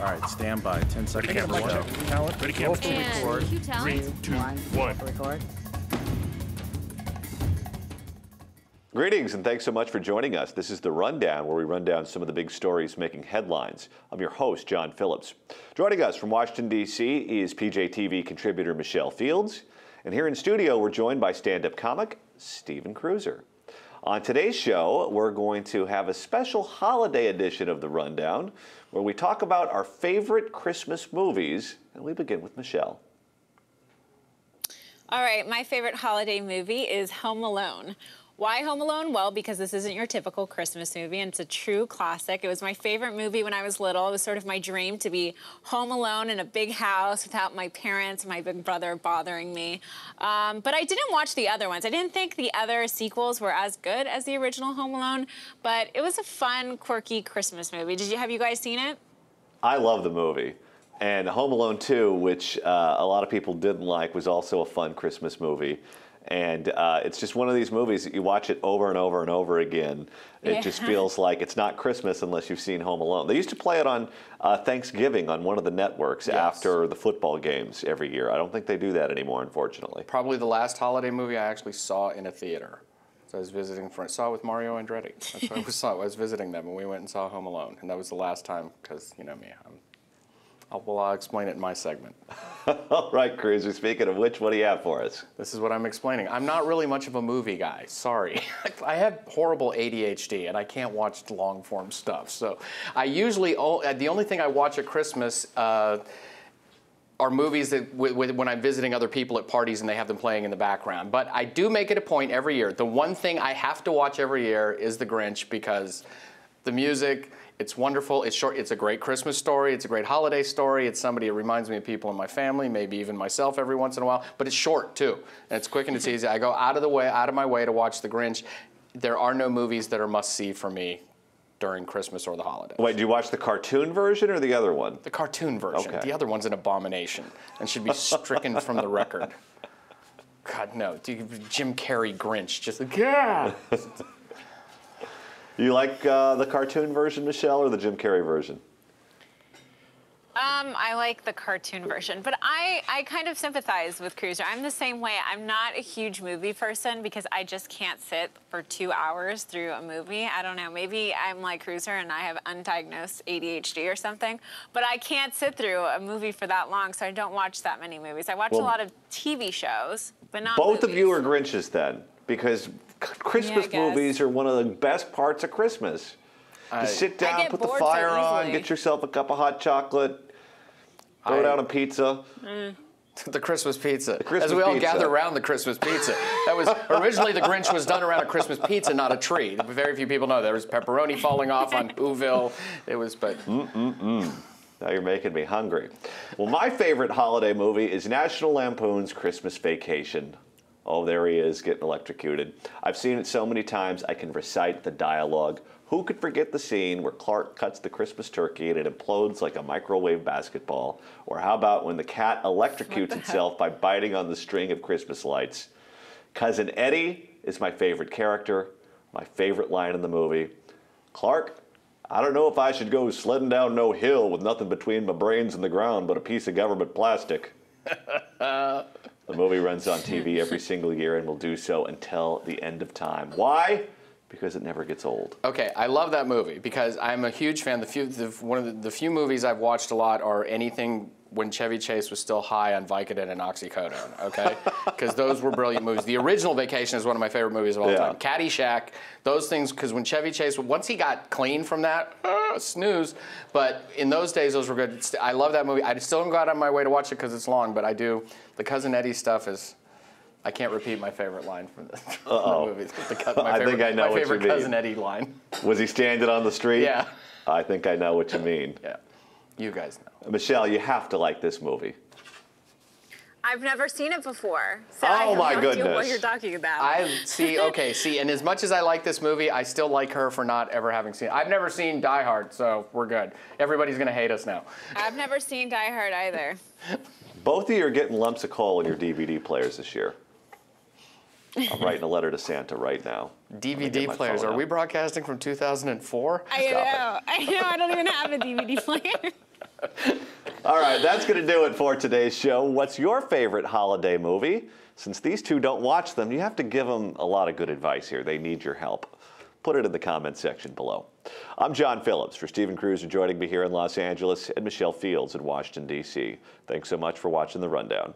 All right, stand by. 10 seconds. Camera Go. check. Talent. Ready, Roll camera to check. record. Cue talent. 3, 2, 1. Record. Greetings and thanks so much for joining us. This is The Rundown, where we run down some of the big stories making headlines. I'm your host, John Phillips. Joining us from Washington, D.C. is PJTV contributor Michelle Fields. And here in studio, we're joined by stand-up comic Stephen Cruiser. On today's show, we're going to have a special holiday edition of The Rundown, where we talk about our favorite Christmas movies, and we begin with Michelle. All right, my favorite holiday movie is Home Alone. Why Home Alone? Well, because this isn't your typical Christmas movie, and it's a true classic. It was my favorite movie when I was little. It was sort of my dream to be home alone in a big house without my parents, my big brother bothering me. But I didn't watch the other ones. I didn't think the other sequels were as good as the original Home Alone, but it was a fun, quirky Christmas movie. Have you guys seen it? I love the movie. And Home Alone 2, which a lot of people didn't like, was also a fun Christmas movie. And it's just one of these movies that you watch it over and over and over again. It just feels like it's not Christmas unless you've seen Home Alone. They used to play it on Thanksgiving on one of the networks after the football games every year. I don't think they do that anymore, unfortunately. Probably the last holiday movie I actually saw in a theater. So I was visiting friends. Saw it with Mario Andretti. That's what I saw. I was visiting them, and we went and saw Home Alone. And that was the last time, because, you know me, I'll explain it in my segment. All right, Cruiser, speaking of which, what do you have for us? This is what I'm explaining. I'm not really much of a movie guy, sorry. I have horrible ADHD and I can't watch long form stuff. So I usually, the only thing I watch at Christmas are movies that when I'm visiting other people at parties and they have them playing in the background. But I do make it a point every year. The one thing I have to watch every year is The Grinch, because the music, it's wonderful, it's short, it's a great Christmas story, it's a great holiday story, it reminds me of people in my family, maybe even myself every once in a while, but it's short too, and it's quick and it's easy. I go out of my way to watch The Grinch. There are no movies that are must-see for me during Christmas or the holidays. Wait, do you watch the cartoon version or the other one? The cartoon version. Okay. The other one's an abomination and should be stricken from the record. God, no. Jim Carrey Grinch, just like, yeah! You like the cartoon version, Michelle, or the Jim Carrey version? I like the cartoon version, but I kind of sympathize with Cruiser. I'm the same way. I'm not a huge movie person because I just can't sit for 2 hours through a movie. I don't know, maybe I'm like Cruiser and I have undiagnosed ADHD or something, but I can't sit through a movie for that long, so I don't watch that many movies. I watch a lot of TV shows, but not Both movies. of you are Grinches then, because Christmas movies are one of the best parts of Christmas. You sit down, put the fire on, get yourself a cup of hot chocolate, throw down a pizza. The Christmas pizza. Christmas As we all pizza. gather around the Christmas pizza. That was originally The Grinch was done around a Christmas pizza, not a tree. Very few people know there was pepperoni falling off on Whoville. It was, but. Now you're making me hungry. Well, my favorite holiday movie is National Lampoon's Christmas Vacation. Oh, there he is, getting electrocuted. I've seen it so many times I can recite the dialogue. Who could forget the scene where Clark cuts the Christmas turkey and it implodes like a microwave basketball? Or how about when the cat electrocutes itself by biting on the string of Christmas lights? Cousin Eddie is my favorite character, my favorite line in the movie. Clark, I don't know if I should go sledding down no hill with nothing between my brains and the ground but a piece of government plastic. The movie runs on TV every single year and will do so until the end of time. Why? Because it never gets old. Okay, I love that movie because I'm a huge fan. One of the few movies I've watched a lot are anything when Chevy Chase was still high on Vicodin and oxycodone, okay? Because those were brilliant movies. The original Vacation is one of my favorite movies of all time. Caddyshack, those things, because when Chevy Chase, once he got clean from that, snooze. But in those days, those were good. I love that movie. I still haven't got on my way to watch it because it's long, but I do. The Cousin Eddie stuff is, I can't repeat my favorite line from the movie. I think I know what you mean. My favorite Cousin Eddie line. Was he standing on the street? Yeah. I think I know what you mean. Yeah. You guys know. Michelle, you have to like this movie. I've never seen it before, so Oh, I have my no idea goodness. what you're talking about. And as much as I like this movie, I still like her for not ever having seen it. I've never seen Die Hard, so we're good. Everybody's going to hate us now. I've never seen Die Hard either. Both of you are getting lumps of coal in your DVD players this year. I'm writing a letter to Santa right now. DVD players. Are we broadcasting from 2004? I know. I don't even have a DVD player. All right, that's going to do it for today's show. What's your favorite holiday movie? Since these two don't watch them, you have to give them a lot of good advice here. They need your help. Put it in the comments section below. I'm John Phillips for Stephen Cruz, joining me here in Los Angeles, and Michelle Fields in Washington, D.C. Thanks so much for watching The Rundown.